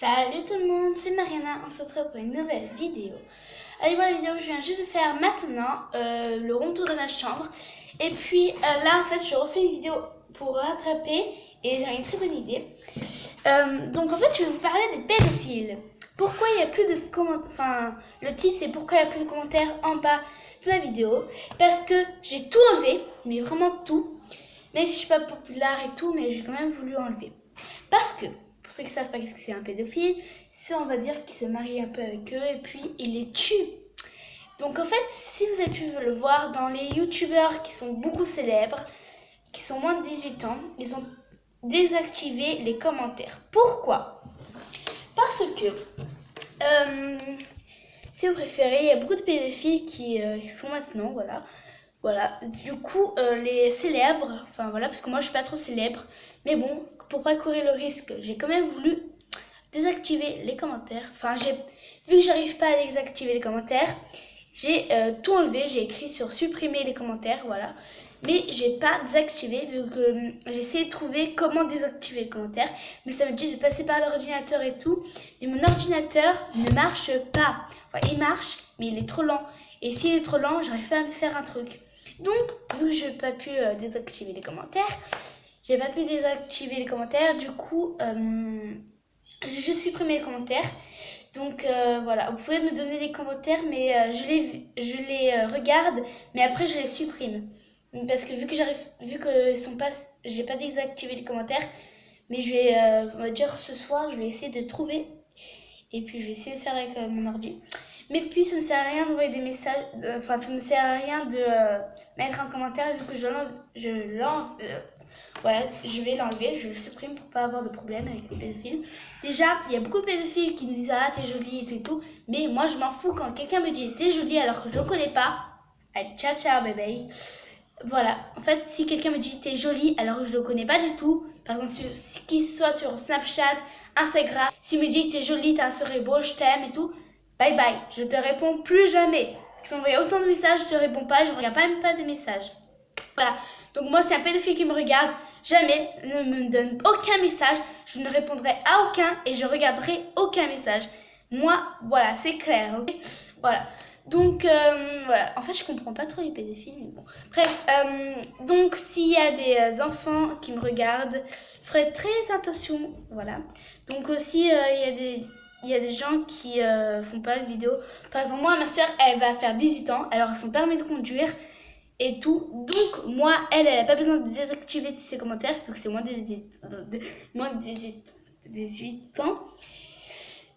Salut tout le monde, c'est Mariana, on se retrouve pour une nouvelle vidéo. Allez voir la vidéo que je viens juste de faire maintenant, le rond tour de ma chambre. Et puis là en fait je refais une vidéo pour rattraper et j'ai une très bonne idée. Donc en fait je vais vous parler des pédophiles. Pourquoi il n'y a plus de commentaires, enfin le titre c'est pourquoi il n'y a plus de commentaires en bas de ma vidéo. Parce que j'ai tout enlevé, mais vraiment tout. Même si je suis pas populaire et tout, mais j'ai quand même voulu enlever. Parce que, pour ceux qui ne savent pas qu'est-ce que c'est un pédophile, c'est on va dire qu'il se marie un peu avec eux et puis il les tue. Donc en fait, si vous avez pu le voir dans les youtubeurs qui sont beaucoup célèbres, qui sont moins de 18 ans, ils ont désactivé les commentaires. Pourquoi? Parce que, si vous préférez, il y a beaucoup de pédophiles qui sont maintenant, voilà, du coup, les célèbres, enfin voilà, parce que moi je suis pas trop célèbre, mais bon, pour pas courir le risque, j'ai quand même voulu désactiver les commentaires. Enfin, vu que j'arrive pas à désactiver les commentaires, j'ai tout enlevé, j'ai écrit sur supprimer les commentaires, voilà. Mais j'ai pas désactivé, vu que j'ai essayé de trouver comment désactiver les commentaires, mais ça me dit de passer par l'ordinateur et tout, mais mon ordinateur ne marche pas. Enfin, il marche, mais il est trop lent. Et s'il est trop lent, j'arrive pas à me faire un truc. Donc, vu que je n'ai pas pu désactiver les commentaires, du coup, j'ai juste supprimé les commentaires. Donc, voilà, vous pouvez me donner des commentaires, mais je les regarde, mais après je les supprime. Parce que vu que j'ai pas désactivé les commentaires, mais je vais, on va dire ce soir, je vais essayer de trouver, et puis je vais essayer de faire avec mon ordi. Mais puis ça ne sert à rien d'envoyer des messages, ça ne me sert à rien de mettre un commentaire vu que voilà, je vais l'enlever, je le supprime pour pas avoir de problème avec les pédophiles. Déjà, il y a beaucoup de pédophiles qui nous disent ah t'es jolie et tout, mais moi je m'en fous quand quelqu'un me dit t'es jolie alors que je ne connais pas. Allez, ciao ciao bébé. Voilà, en fait si quelqu'un me dit t'es jolie alors que je ne connais pas du tout, par exemple qu'il soit sur Snapchat, Instagram, s'il me dit t'es jolie, t'as un sourire beau, je t'aime et tout, bye bye, je te réponds plus jamais. Tu m'envoies autant de messages, je te réponds pas, je regarde même pas tes messages. Voilà, donc moi si un pédophile qui me regarde, jamais ne me donne aucun message, je ne répondrai à aucun et je regarderai aucun message. Moi, voilà, c'est clair, ok? Voilà. Donc, voilà. En fait, je comprends pas trop les pédophiles, mais bon. Bref, donc, s'il y a des enfants qui me regardent, je ferai très attention, voilà. Donc, aussi, il y a des gens qui font pas de vidéos. Par exemple, moi, ma soeur, elle va faire 18 ans, elle aura son permis de conduire et tout. Donc, moi, elle a pas besoin de désactiver ses commentaires, vu que c'est moins de 18 ans.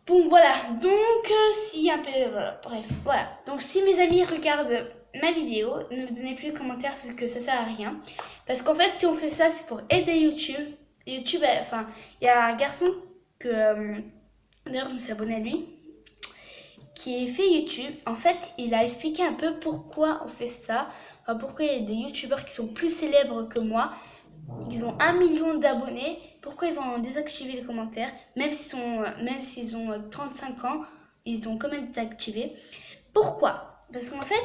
Bon voilà, donc si un peu, voilà, bref, voilà. Donc si mes amis regardent ma vidéo, ne me donnez plus de commentaires vu que ça sert à rien. Parce qu'en fait, si on fait ça, c'est pour aider YouTube. YouTube, enfin, il y a un garçon que, d'ailleurs, je me suis abonnée à lui, qui fait YouTube. En fait, il a expliqué un peu pourquoi on fait ça. Enfin, pourquoi il y a des YouTubeurs qui sont plus célèbres que moi. Ils ont 1 million d'abonnés. Pourquoi ils ont désactivé les commentaires? Même s'ils ont 35 ans, ils ont quand même désactivé. Pourquoi? Parce qu'en fait,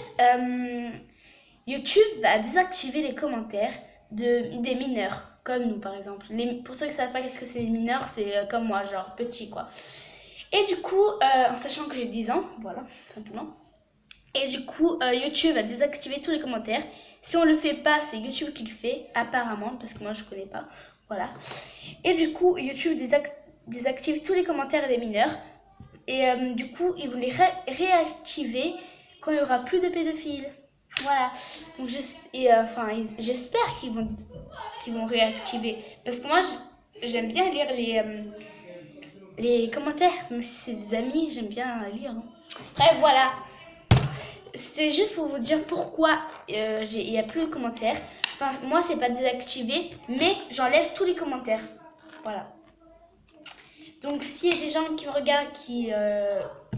YouTube va désactiver les commentaires des mineurs, comme nous par exemple. Pour ceux qui ne savent pas qu'est-ce que c'est les mineurs, c'est comme moi, genre petit quoi. Et du coup, en sachant que j'ai 10 ans, voilà, simplement. Et du coup, YouTube va désactiver tous les commentaires. Si on le fait pas, c'est YouTube qui le fait, apparemment, parce que moi je connais pas. Voilà. Et du coup, YouTube désactive tous les commentaires des mineurs. Et du coup, ils vont les réactiver quand il n'y aura plus de pédophiles. Voilà. Donc j'espère qu'ils vont réactiver. Parce que moi, j'aime bien lire les commentaires. Même si c'est des amis, j'aime bien lire. Hein. Bref, voilà. C'est juste pour vous dire pourquoi il n'y a plus de commentaires. Enfin, moi, c'est pas désactivé, mais j'enlève tous les commentaires. Voilà. Donc, s'il y a des gens qui me regardent,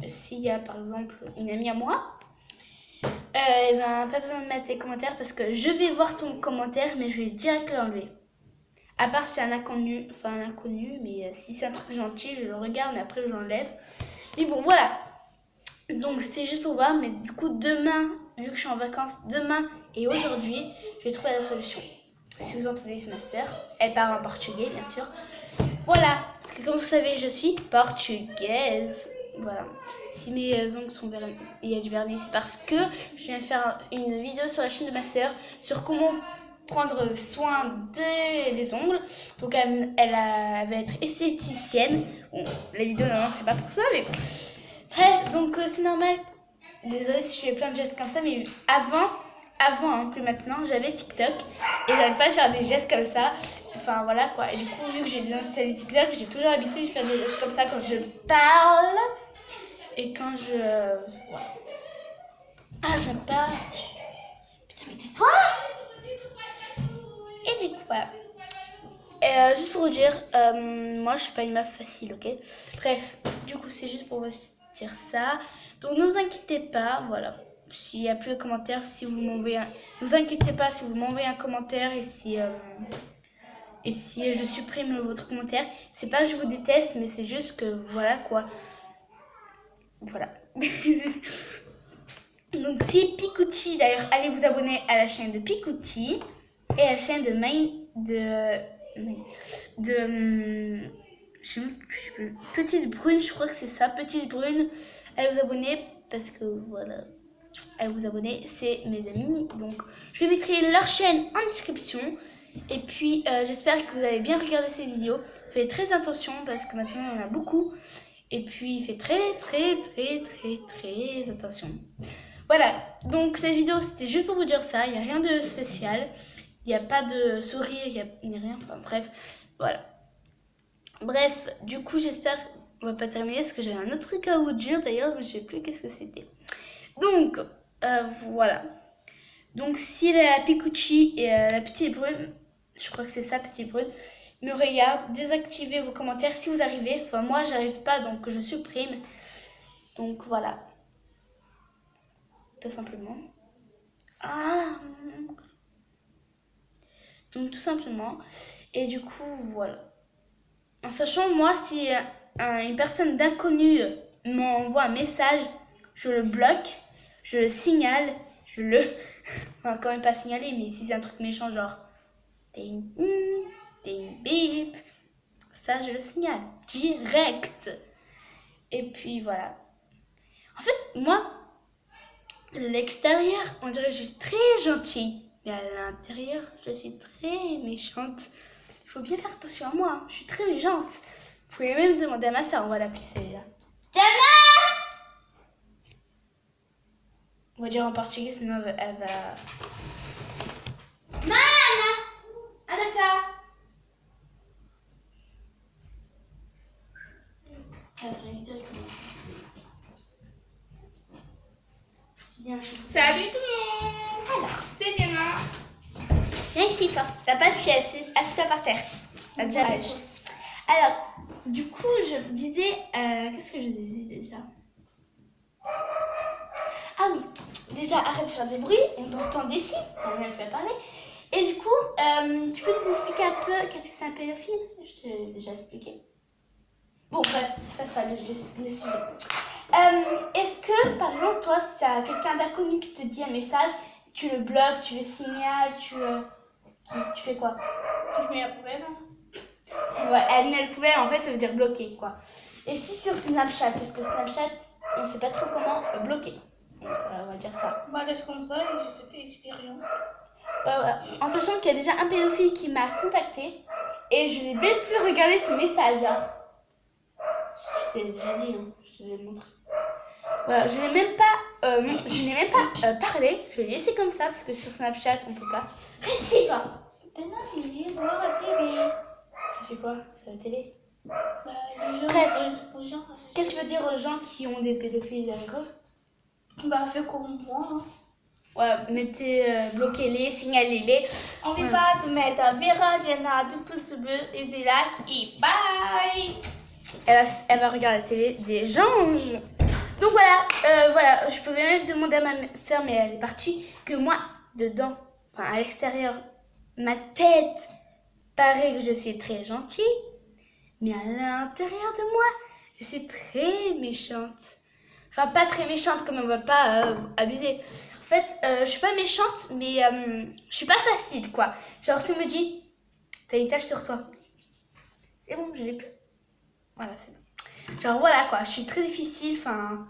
s'il y a par exemple une amie à moi, pas besoin de mettre des commentaires parce que je vais voir ton commentaire, mais je vais direct l'enlever. À part si c'est un inconnu, mais si c'est un truc gentil, je le regarde, mais après je l'enlève. Mais bon, voilà. Donc c'était juste pour voir, mais du coup demain, vu que je suis en vacances, demain et aujourd'hui, je vais trouver la solution. Si vous entendez, c'est ma soeur, elle parle en portugais bien sûr. voilà, parce que comme vous savez, je suis portugaise. Voilà. Si mes ongles sont vernis, il y a du vernis, c'est parce que je viens de faire une vidéo sur la chaîne de ma soeur sur comment prendre soin des ongles. Donc elle va être esthéticienne. Bon, la vidéo, non, c'est pas pour ça, mais bref, donc c'est normal. Désolée si je fais plein de gestes comme ça, mais avant, hein, plus maintenant, j'avais TikTok et j'arrête pas de faire des gestes comme ça. Enfin voilà quoi. Et du coup, vu que j'ai désinstallé TikTok, j'ai toujours l'habitude de faire des gestes comme ça quand je parle et quand je. Voilà. Ah, j'aime pas. Putain, mais tais-toi! Et du coup, voilà. Et juste pour vous dire, moi je suis pas une meuf facile, ok? Bref, du coup, c'est juste pour vous dire ça. Donc, ne vous inquiétez pas, voilà. S'il n'y a plus de commentaires, si vous m'envoyez un. Ne vous inquiétez pas si vous m'envoyez un commentaire et si je supprime votre commentaire. C'est pas que je vous déteste, mais c'est juste que voilà quoi. Voilà. Donc, si Pikuchi, d'ailleurs, allez vous abonner à la chaîne de Pikuchi et à la chaîne de je sais plus, Petite Brune, je crois que c'est ça, Petite Brune. Allez vous abonner parce que voilà, allez vous abonner, c'est mes amis. Donc je vais mettre leur chaîne en description. Et puis j'espère que vous avez bien regardé ces vidéos. Faites très attention parce que maintenant il y en a beaucoup. Et puis faites très attention. Voilà, donc cette vidéo c'était juste pour vous dire ça, il n'y a rien de spécial. Il n'y a pas de sourire, il n'y a rien, enfin bref, voilà. Bref, du coup j'espère qu'on va pas terminer parce que j'avais un autre truc à vous dire d'ailleurs, mais je sais plus qu'est-ce que c'était. Donc, voilà. Donc si la Pikuchi et la Petite Brune, je crois que c'est ça, Petite Brune, me regardent, désactivez vos commentaires si vous arrivez. Enfin moi j'arrive pas donc je supprime. Donc voilà. Tout simplement. Ah. Donc tout simplement. Et du coup voilà. En sachant moi si une personne d'inconnu m'envoie un message, je le bloque, je le signale, enfin quand même pas signaler, mais si c'est un truc méchant genre t'es une bip, ça je le signale direct. Et puis voilà. En fait moi l'extérieur on dirait que je suis très gentille, mais à l'intérieur je suis très méchante. Il faut bien faire attention à moi, hein. Je suis très méchante. Vous pouvez même demander à ma soeur, on va l'appeler celle-là. Diana! On va dire en portugais, sinon elle va... Mana! Anata! Salut tout le monde. Alors, c'est Diana. viens ici toi, t'as pas de chaise, assieds-toi par terre. T'as déjà l'âge. Alors, du coup, je disais... qu'est-ce que je disais déjà? Ah oui, déjà arrête de faire des bruits, on t'entend d'ici, j'en viens de faire parler. Et du coup, tu peux nous expliquer un peu qu'est-ce que c'est un pédophile? Je t'ai déjà expliqué. Bon, bref, c'est pas ça le sujet. Est-ce que, par exemple, toi, si t'as quelqu'un d'inconnu qui te dit un message, tu le bloques, tu le signales, tu fais quoi? Je mets la poubelle. Ouais, elle met la poubelle, en fait, ça veut dire bloquer, quoi. Et si sur Snapchat, parce que Snapchat, on sait pas trop comment bloquer. Donc, on va dire ça. Bah, laisse comme ça et j'ai rien. Ouais, voilà. En sachant qu'il y a déjà un pédophile qui m'a contacté et je n'ai même plus regardé ce message. Hein. Je t'ai déjà dit, hein. Je te l'ai montré. Voilà, je n'ai même pas, parlé. Je l'ai laissé comme ça parce que sur Snapchat on peut pas. Reste ici toi. T'as la télé, voir la télé. Ça fait quoi? C'est la télé? Bah, les gens, Bref. aux gens. Qu'est-ce que tu veux dire aux gens qui ont des pédophiles derrière eux? Bah, fais comme moi. Hein. Ouais, bloquez-les, signalez-les. N'oublie pas de mettre à Vera, Diana, 2 pouces bleus et des likes et bye. Elle va regarder la télé des anges. Donc voilà, voilà, je pouvais même demander à ma soeur, mais elle est partie, que moi, dedans, enfin à l'extérieur, ma tête paraît que je suis très gentille, mais à l'intérieur de moi, je suis très méchante. Enfin, pas très méchante, comme on va pas abuser. En fait, je suis pas méchante, mais je suis pas facile, quoi. Genre, si on me dit, t'as une tache sur toi, C'est bon, je l'ai plus. Voilà, c'est bon. Genre voilà quoi, je suis très difficile, enfin...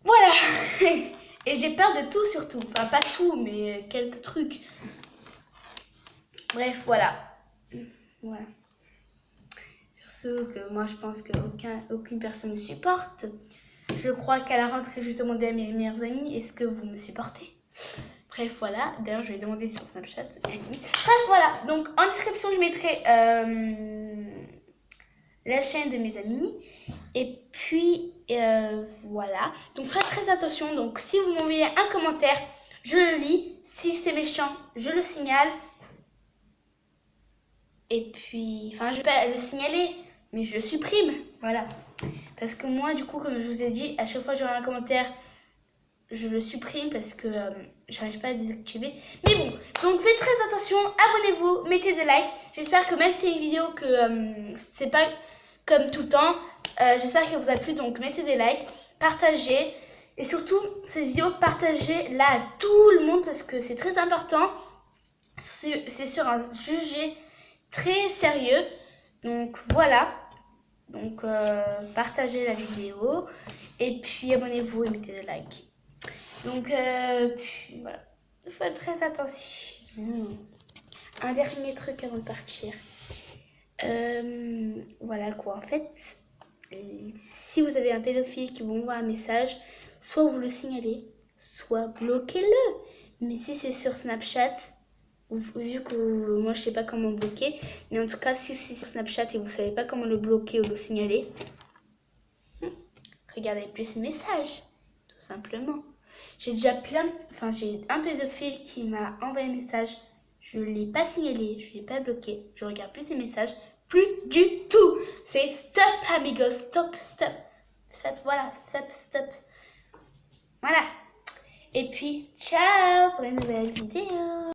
Voilà. Et j'ai peur de tout surtout. Enfin, pas tout, mais quelques trucs. Bref, voilà. Voilà. Sur ce, que moi je pense qu'aucune personne me supporte. Je crois qu'à la rentrée, je vais demander à mes meilleurs amis, est-ce que vous me supportez? Bref, voilà. D'ailleurs, je vais demander sur Snapchat. Bref, voilà. Donc, en description, je mettrai la chaîne de mes amis. Et puis, voilà. Donc, faites très attention. Donc, si vous m'envoyez un commentaire, je le lis. Si c'est méchant, je le signale. Et puis, enfin, je vais pas le signaler, mais je le supprime. Voilà. Parce que moi, du coup, comme je vous ai dit, à chaque fois que j'aurai un commentaire, je le supprime parce que j'arrive pas à désactiver. Mais bon, donc faites très attention, abonnez-vous, mettez des likes. J'espère que même si c'est une vidéo que c'est pas comme tout le temps, j'espère qu'elle vous a plu. Donc mettez des likes, partagez. Et surtout, cette vidéo, partagez-la à tout le monde parce que c'est très important. C'est sur un sujet très sérieux. Donc voilà. Donc partagez la vidéo. Et puis abonnez-vous et mettez des likes. Donc, puis, voilà. Faites très attention. Un dernier truc avant de partir. Voilà quoi. En fait, si vous avez un pédophile qui vous envoie un message, soit vous le signalez, soit bloquez-le. Mais si c'est sur Snapchat, vu que moi je sais pas comment bloquer, mais en tout cas, si c'est sur Snapchat et vous savez pas comment le bloquer ou le signaler, regardez plus ces messages, tout simplement. J'ai déjà j'ai un pédophile qui m'a envoyé un message. Je ne l'ai pas signalé, je ne l'ai pas bloqué. Je regarde plus ses messages. Plus du tout. C'est stop, amigos. Stop, stop. Stop, voilà. Stop, stop. Voilà. Et puis, ciao pour une nouvelle vidéo.